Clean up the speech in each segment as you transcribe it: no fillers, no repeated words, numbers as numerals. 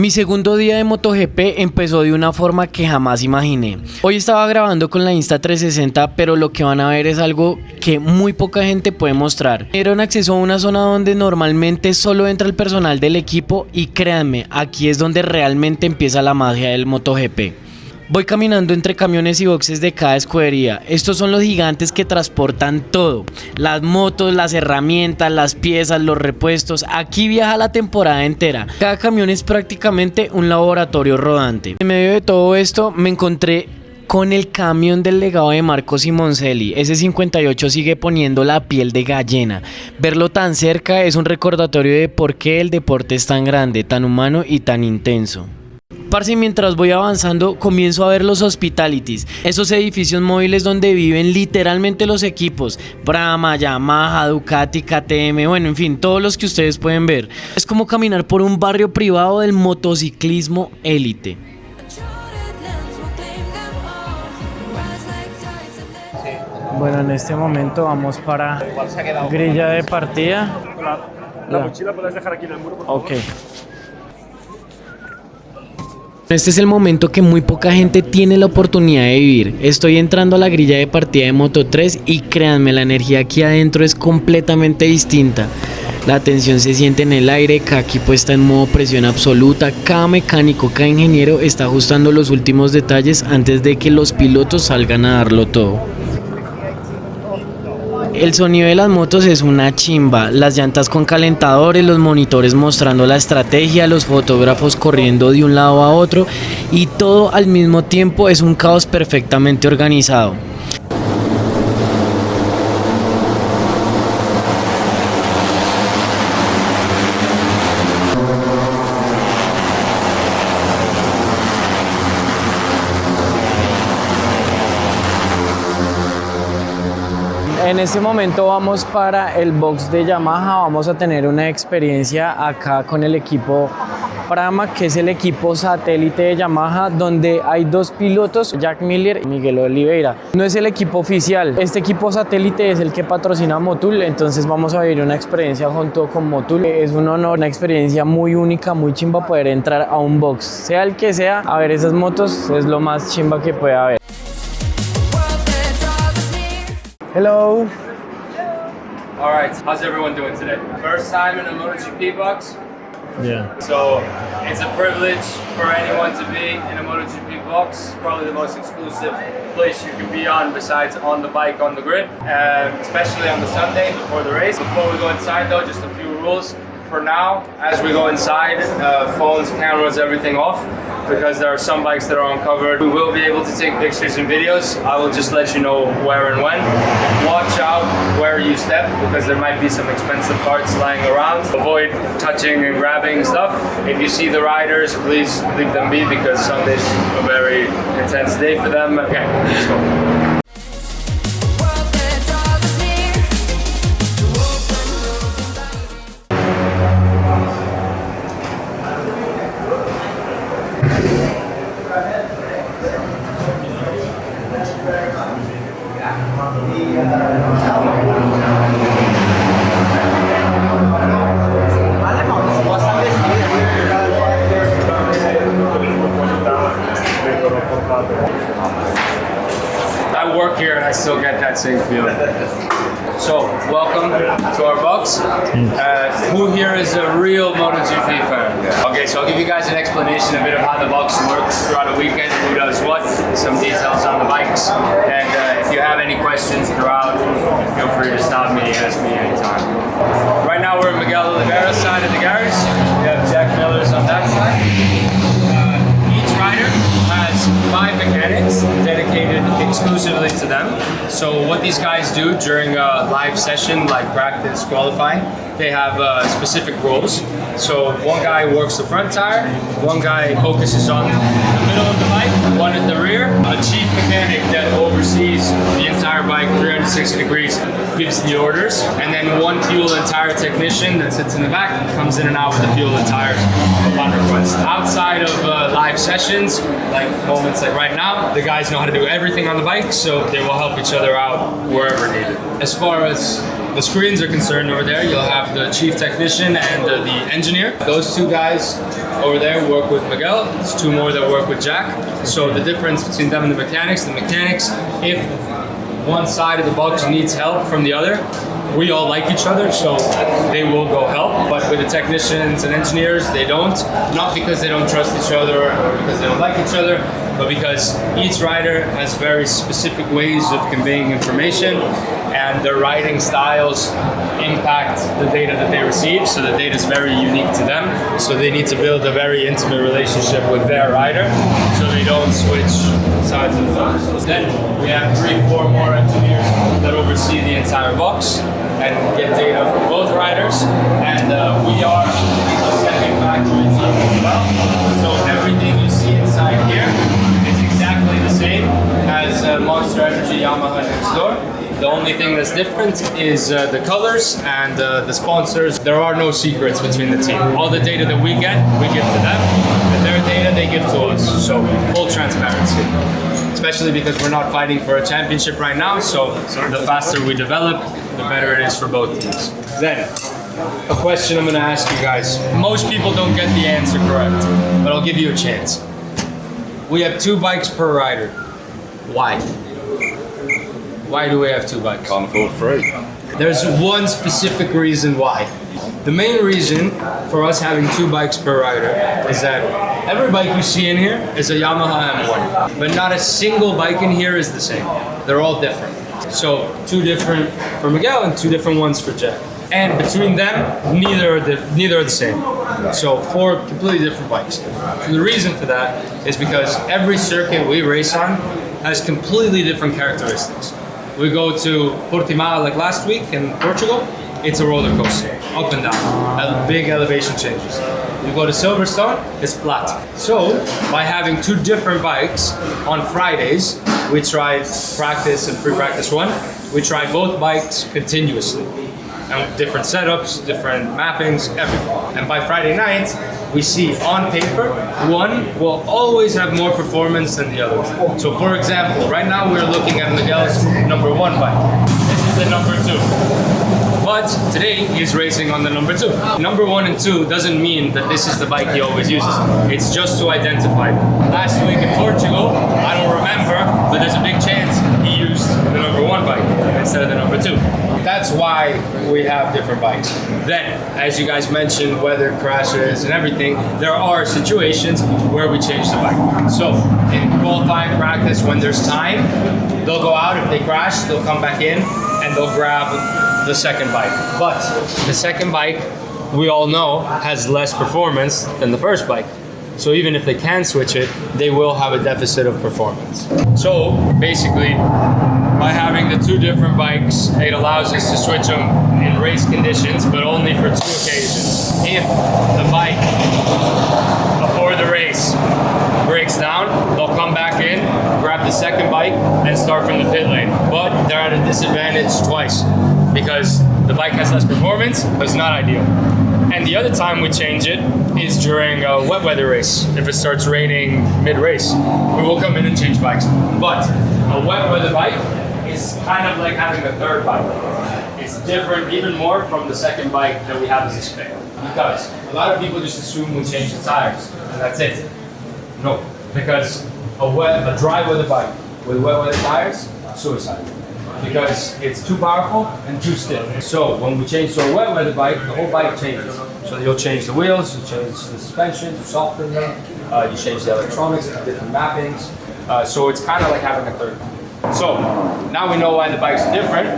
Mi segundo día de MotoGP empezó de una forma que jamás imaginé. Hoy estaba grabando con la Insta360, pero lo que van a ver es algo que muy poca gente puede mostrar. Me dieron acceso a una zona donde normalmente solo entra el personal del equipo y créanme, aquí es donde realmente empieza la magia del MotoGP. Voy caminando entre camiones y boxes de cada escudería. Estos son los gigantes que transportan todo. Las motos, las herramientas, las piezas, los repuestos. Aquí viaja la temporada entera. Cada camión es prácticamente un laboratorio rodante. En medio de todo esto me encontré con el camión del legado de Marco Simoncelli. Ese 58 sigue poniendo la piel de gallina. Verlo tan cerca es un recordatorio de por qué el deporte es tan grande, tan humano y tan intenso. Parce, mientras voy avanzando comienzo a ver los hospitalities, esos edificios móviles donde viven literalmente los equipos Brahma, Yamaha, Ducati, KTM, bueno, en fin, todos los que ustedes pueden ver. Es como caminar por un barrio privado del motociclismo élite. Bueno, en este momento vamos para grilla de partida. La mochila puedes dejar aquí en el muro, por favor. Ok. Este es el momento que muy poca gente tiene la oportunidad de vivir. Estoy entrando a la grilla de partida de Moto 3 y créanme, la energía aquí adentro es completamente distinta. La tensión se siente en el aire, Kike puesta en modo presión absoluta, cada mecánico, cada ingeniero está ajustando los últimos detalles antes de que los pilotos salgan a darlo todo. El sonido de las motos es una chimba, las llantas con calentadores, los monitores mostrando la estrategia, los fotógrafos corriendo de un lado a otro y todo al mismo tiempo es un caos perfectamente organizado. En este momento vamos para el box de Yamaha, vamos a tener una experiencia acá con el equipo Brahma, que es el equipo satélite de Yamaha, donde hay dos pilotos, Jack Miller y Miguel Oliveira. No es el equipo oficial, este equipo satélite es el que patrocina Motul, entonces vamos a vivir una experiencia junto con Motul. Es un honor, una experiencia muy única, muy chimba poder entrar a un box, sea el que sea, a ver esas motos es lo más chimba que puede haber. Hello. All right, how's everyone doing today? First time in a MotoGP box? Yeah. So it's a privilege for anyone to be in a MotoGP box. Probably the most exclusive place you can be on besides on the bike on the grid, especially on the Sunday before the race. Before we go inside though, just a few rules. For now, as we go inside, phones, cameras, everything off, because there are some bikes that are uncovered. We will be able to take pictures and videos. I will just let you know where and when. Watch out where you step, because there might be some expensive parts lying around. Avoid touching and grabbing stuff. If you see the riders, please leave them be, because Sunday's a very intense day for them. Okay, let's go. I work here and I still get that same feeling. So, welcome to our box. Who here is a real MotoGP fan? Okay, so I'll give you guys an explanation, a bit of how the box works throughout a weekend, who does what, some details on the bikes, and if you have any questions throughout, feel free to stop me, ask me anytime. Right now we're at Miguel Oliveira's side of the garage. We have Jack Miller's on that side. Each rider has 5 mechanics dedicated exclusively to them. So what these guys do during a live session, like practice, qualifying, they have specific roles. So one guy works the front tire, one guy focuses on the middle of the bike, one at the rear, a chief mechanic that oversees the entire bike 360 degrees, gives the orders, and then one fuel and tire technician that sits in the back, comes in and out with the fuel and tires upon request. Outside of live sessions, like moments like right now, the guys know how to do everything on the bike, so they will help each other out wherever needed. As far as the screens are concerned over there, you'll have the chief technician and the engineer. Those two guys over there work with Miguel. There's two more that work with Jack. So the difference between them and the mechanics, if one side of the box needs help from the other, we all like each other, so they will go help. But with the technicians and engineers, they don't. Not because they don't trust each other or because they don't like each other, but because each rider has very specific ways of conveying information, and their riding styles impact the data that they receive. So the data is very unique to them. So they need to build a very intimate relationship with their rider, so they don't switch sides of the box. Then we have 3-4 more engineers that oversee the entire box and get data from both riders. And we are a semi-factory team as well. So everything you see inside here is exactly the same as Monster Energy Yamaha next door. The only thing that's different is the colors and the sponsors. There are no secrets between the team. All the data that we get, we give to them, and their data they give to us. So full transparency. Especially because we're not fighting for a championship right now, so the faster we develop, the better it is for both teams. Then, a question I'm gonna ask you guys. Most people don't get the answer correct, but I'll give you a chance. We have 2 bikes per rider. Why? Why do we have 2 bikes? Can't afford 3. There's one specific reason why. The main reason for us having 2 bikes per rider is that every bike you see in here is a Yamaha M1, but not a single bike in here is the same. They're all different. So 2 different for Miguel and 2 different ones for Jack. And between them, neither are the same. So 4 completely different bikes. And the reason for that is because every circuit we race on has completely different characteristics. We go to Portimao like last week in Portugal, it's a roller coaster, up and down, big elevation changes. You go to Silverstone, it's flat. So by having 2 different bikes on Fridays, we try practice and pre-practice 1, we try both bikes continuously. And different setups, different mappings, everything. And by Friday night, we see on paper, one will always have more performance than the other. So for example, right now we're looking at Miguel's number 1 bike. This is the number 2. But today he's racing on the number 2. Number 1 and 2 doesn't mean that this is the bike he always uses. It's just to identify them. Last week in Portugal, I don't remember, but there's a big chance he used the number 1 bike instead of the number 2. That's why we have different bikes. Then, as you guys mentioned, weather crashes and everything, there are situations where we change the bike. So in qualifying practice, when there's time, they'll go out. If they crash, they'll come back in and they'll grab the second bike. But the second bike, we all know, has less performance than the first bike. So even if they can switch it, they will have a deficit of performance. So basically, by having the 2 different bikes, it allows us to switch them in race conditions, but only for 2 occasions. If the bike before the race breaks down, they'll come back in, grab the second bike, and start from the pit lane. But they're at a disadvantage twice because the bike has less performance, but it's not ideal. And the other time we change it is during a wet weather race. If it starts raining mid-race, we will come in and change bikes. But a wet weather bike is kind of like having a third bike. It's different even more from the second bike that we have as a spare. Because a lot of people just assume we change the tires and that's it. No, because a dry weather bike with wet weather tires, suicide. Because it's too powerful and too stiff. So when we change to a wet weather bike, the whole bike changes. So you'll change the wheels, you change the suspension, you soften them, you change the electronics, different mappings. So it's kind of like having a third bike. So now we know why the bikes are different,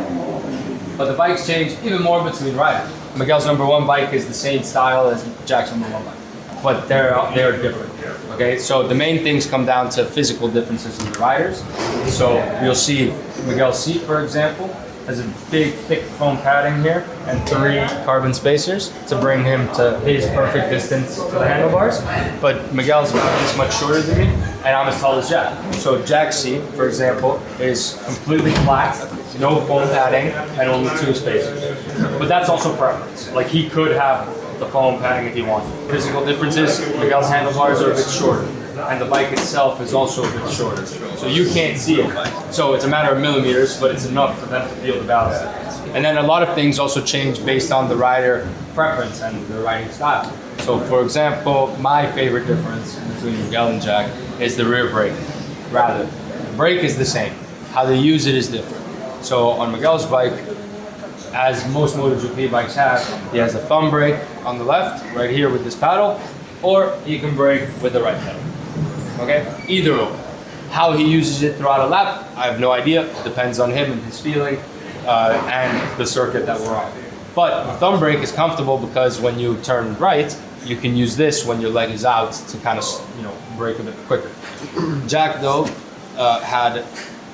but the bikes change even more between riders. Miguel's number 1 bike is the same style as Jack's number 1 bike, but they're different. Okay, so the main things come down to physical differences in the riders. So you'll see Miguel's seat, for example, has a big, thick foam padding here and 3 carbon spacers to bring him to his perfect distance to the handlebars. But Miguel's about this much shorter than me, and I'm as tall as Jack. So Jack's seat, for example, is completely flat, no foam padding, and only 2 spacers. But that's also preference. Like he could have the foam padding if he wanted. Physical differences, Miguel's handlebars are a bit shorter. and the bike itself is also a bit shorter. So you can't see it. So it's a matter of millimeters, but it's enough for them to feel the balance. And then a lot of things also change based on the rider preference and the riding style. So for example, my favorite difference between Miguel and Jack is the rear brake. Rather, the brake is the same. How they use it is different. So on Miguel's bike, as most MotoGP bikes have, he has a thumb brake on the left, right here with this paddle, or he can brake with the right pedal. Okay? Either or. How he uses it throughout a lap, I have no idea. It depends on him and his feeling and the circuit that we're on. But the thumb brake is comfortable because when you turn right, you can use this when your leg is out to kind of, brake a bit quicker. Jack, though, had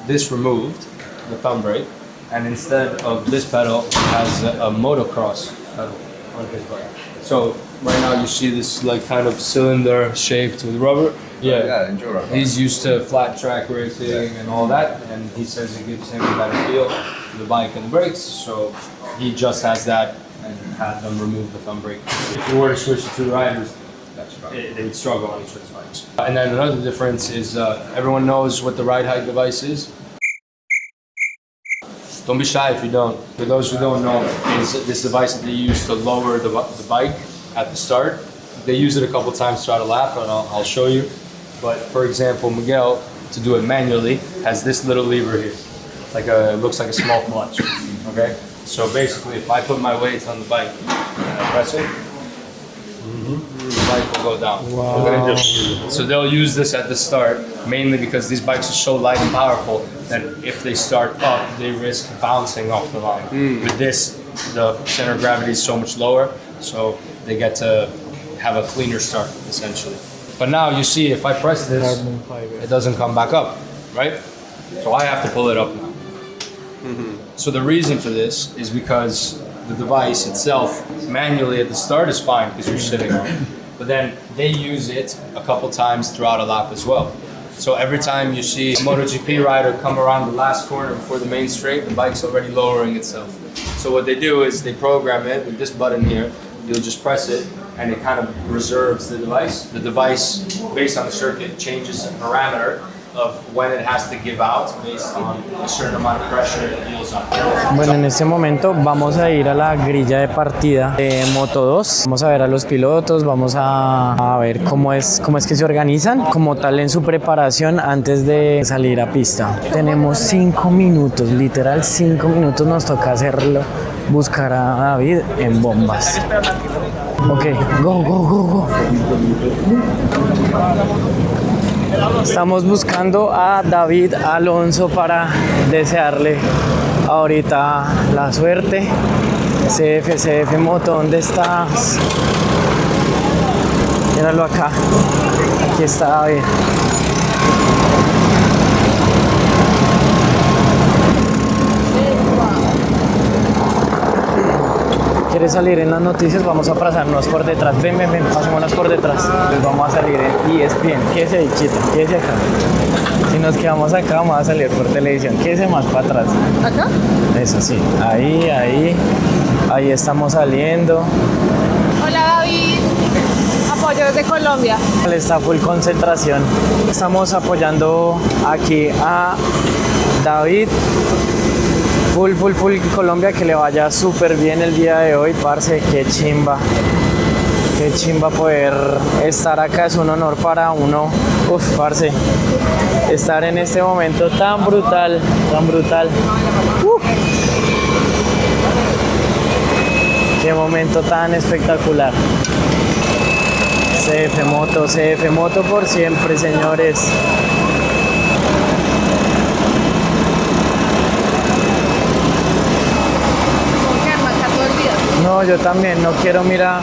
this removed, the thumb brake, and instead of this pedal, has a motocross pedal on his bike. So right now you see this like kind of cylinder shaped with rubber. Yeah, enjoy rubber. He's used to flat track racing and all that, and he says it gives him a better feel to the bike and the brakes. So he just has that and had them remove the thumb brake. If you were to switch the two riders, they would struggle on each other's bikes. And then another difference is everyone knows what the ride height device is. Don't be shy if you don't. For those who don't know, is this device that they use to lower the bike at the start. They use it a couple times throughout a lap, and I'll show you. But for example, Miguel, to do it manually, has this little lever here. It's like it looks like a small clutch. Okay. So basically, if I put my weight on the bike and I press it, the bike will go down. Wow. So they'll use this at the start, mainly because these bikes are so light and powerful that if they start up, they risk bouncing off the line. With this, the center of gravity is so much lower, so they get to have a cleaner start, essentially. But now you see, if I press this, it doesn't come back up, right? So I have to pull it up now. So the reason for this is because the device itself, manually at the start, is fine because you're sitting on it. But then they use it a couple times throughout a lap as well. So every time you see a MotoGP rider come around the last corner before the main straight, the bike's already lowering itself. So what they do is they program it with this button here. You'll just press it and it kind of reserves the device. The device, based on the circuit, changes the parameter of when it has to give out based on a certain amount of pressure it feels on. Bueno, en este momento vamos a ir a la grilla de partida de Moto 2. Vamos a ver a los pilotos, vamos a ver cómo es que se organizan como tal en su preparación antes de salir a pista. Tenemos 5 minutos, literal 5 minutos nos toca hacerlo, buscar a David en bombas. Ok, go. Estamos buscando a David Alonso para desearle ahorita la suerte. CF Moto, ¿dónde estás? Míralo acá. Aquí está David. ¿Quieres salir en las noticias? Vamos a pasarnos por detrás. Ven, pasémonos por detrás. Pues vamos a salir en ESPN. Quédese ahí, chita, quédese acá. Si nos quedamos acá, vamos a salir por televisión. Quédese más para atrás. ¿Acá? Eso sí. Ahí estamos saliendo. Hola, David. Apoyo desde Colombia. Está full concentración. Estamos apoyando aquí a David. Full Colombia, que le vaya súper bien el día de hoy, parce, qué chimba poder estar acá, es un honor para uno, parce, estar en este momento tan brutal. Qué momento tan espectacular. CF Moto por siempre, señores. No, yo también no quiero mirar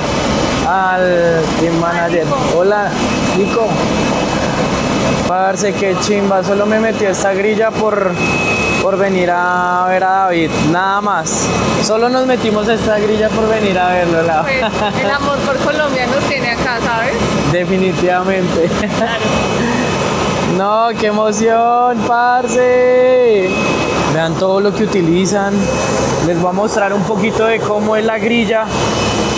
al team manager. Hola, Nico. Parce, qué chimba. Solo me metí a esta grilla por venir a ver a David. Nada más. Solo nos metimos a esta grilla por venir a verlo. Pues, el amor por Colombia nos tiene acá, ¿sabes? Definitivamente. Claro. No, qué emoción, parce. Vean todo lo que utilizan. Les voy a mostrar un poquito de cómo es la grilla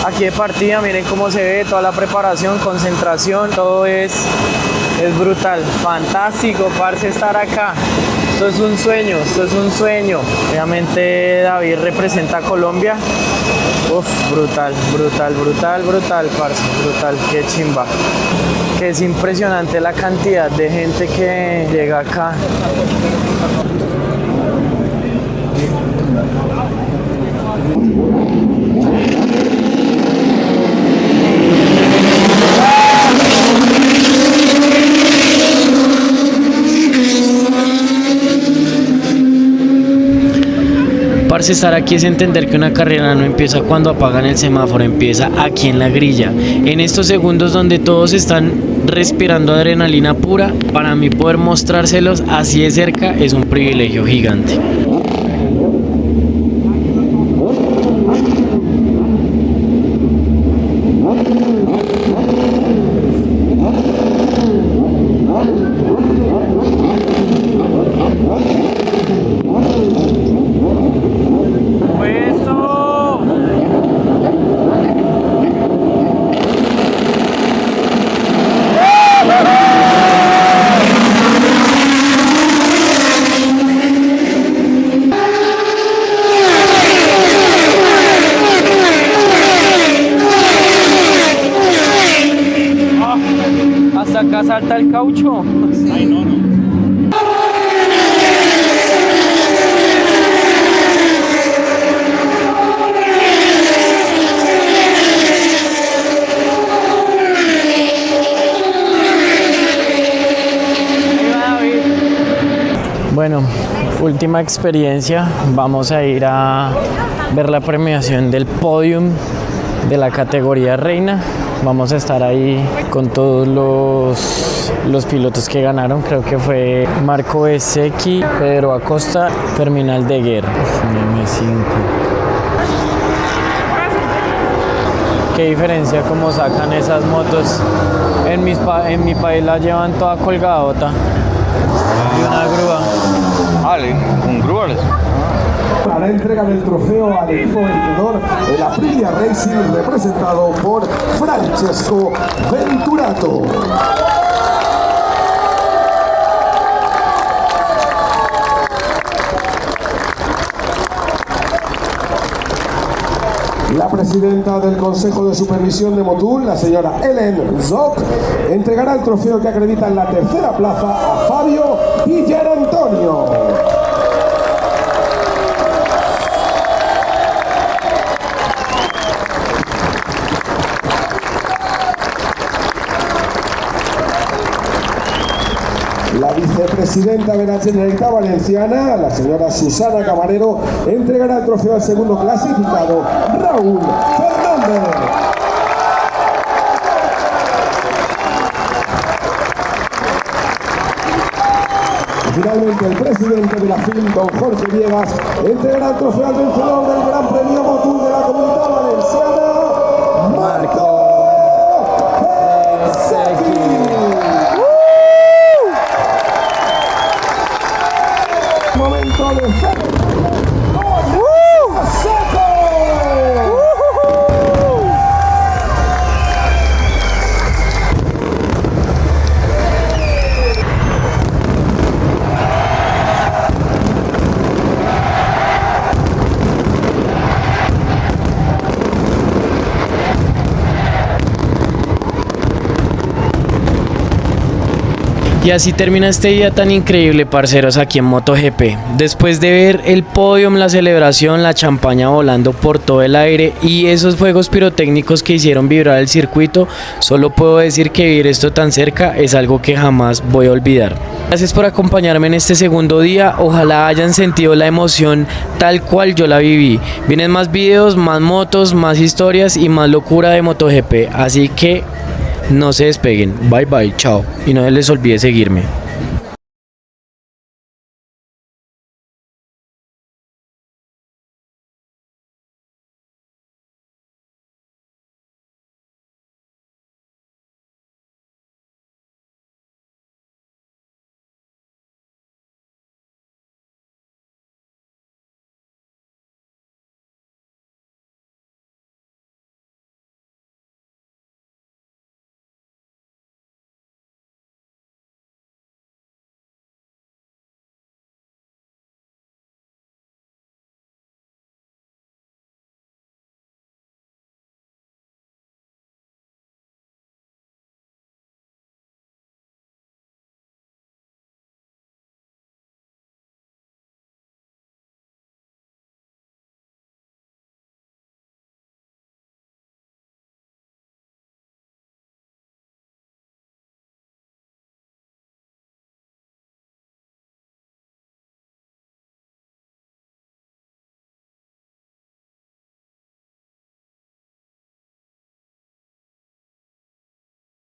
aquí de partida, miren cómo se ve toda la preparación, concentración, todo es brutal, fantástico, parce, estar acá. Esto es un sueño, esto es un sueño. Obviamente David representa a Colombia. Uf, brutal, brutal, brutal, brutal, parce, brutal, qué chimba. Que es impresionante la cantidad de gente que llega acá. Parce, estar aquí es entender que una carrera no empieza cuando apagan el semáforo, empieza aquí en la grilla. En estos segundos donde todos están respirando adrenalina pura, para mí poder mostrárselos así de cerca es un privilegio gigante. Hasta acá salta el caucho. Ay, no, no. Bueno, última experiencia. Vamos a ir a ver la premiación del podium de la categoría reina. Vamos a estar ahí con todos los pilotos que ganaron. Creo que fue Marco Esecchi, Pedro Acosta, Terminal de Guerra. M5. Qué diferencia cómo sacan esas motos. En mi país la llevan toda colgadota. Y una grúa. Vale, con grúas. A la entrega del trofeo al equipo vencedor de la Aprilia Racing representado por Francesco Venturato. La presidenta del Consejo de Supervisión de Motul, la señora Ellen Zoc, entregará el trofeo que acredita en la tercera plaza a Fabio Villarantonio. La vicepresidenta de la Generalitat Valenciana, la señora Susana Camarero, entregará el trofeo al segundo clasificado, Raúl Fernández. Finalmente, el presidente de la FIM, don Jorge Viegas, entregará el trofeo al vencedor del Gran Premio Motul de la Comunidad Valenciana, Marco. Momento de Y así termina este día tan increíble, parceros, aquí en MotoGP. Después de ver el podium, la celebración, la champaña volando por todo el aire y esos fuegos pirotécnicos que hicieron vibrar el circuito, solo puedo decir que vivir esto tan cerca es algo que jamás voy a olvidar. Gracias por acompañarme en este segundo día, ojalá hayan sentido la emoción tal cual yo la viví. Vienen más videos, más motos, más historias y más locura de MotoGP, así que no se despeguen, bye bye, chao, y no les olvide seguirme.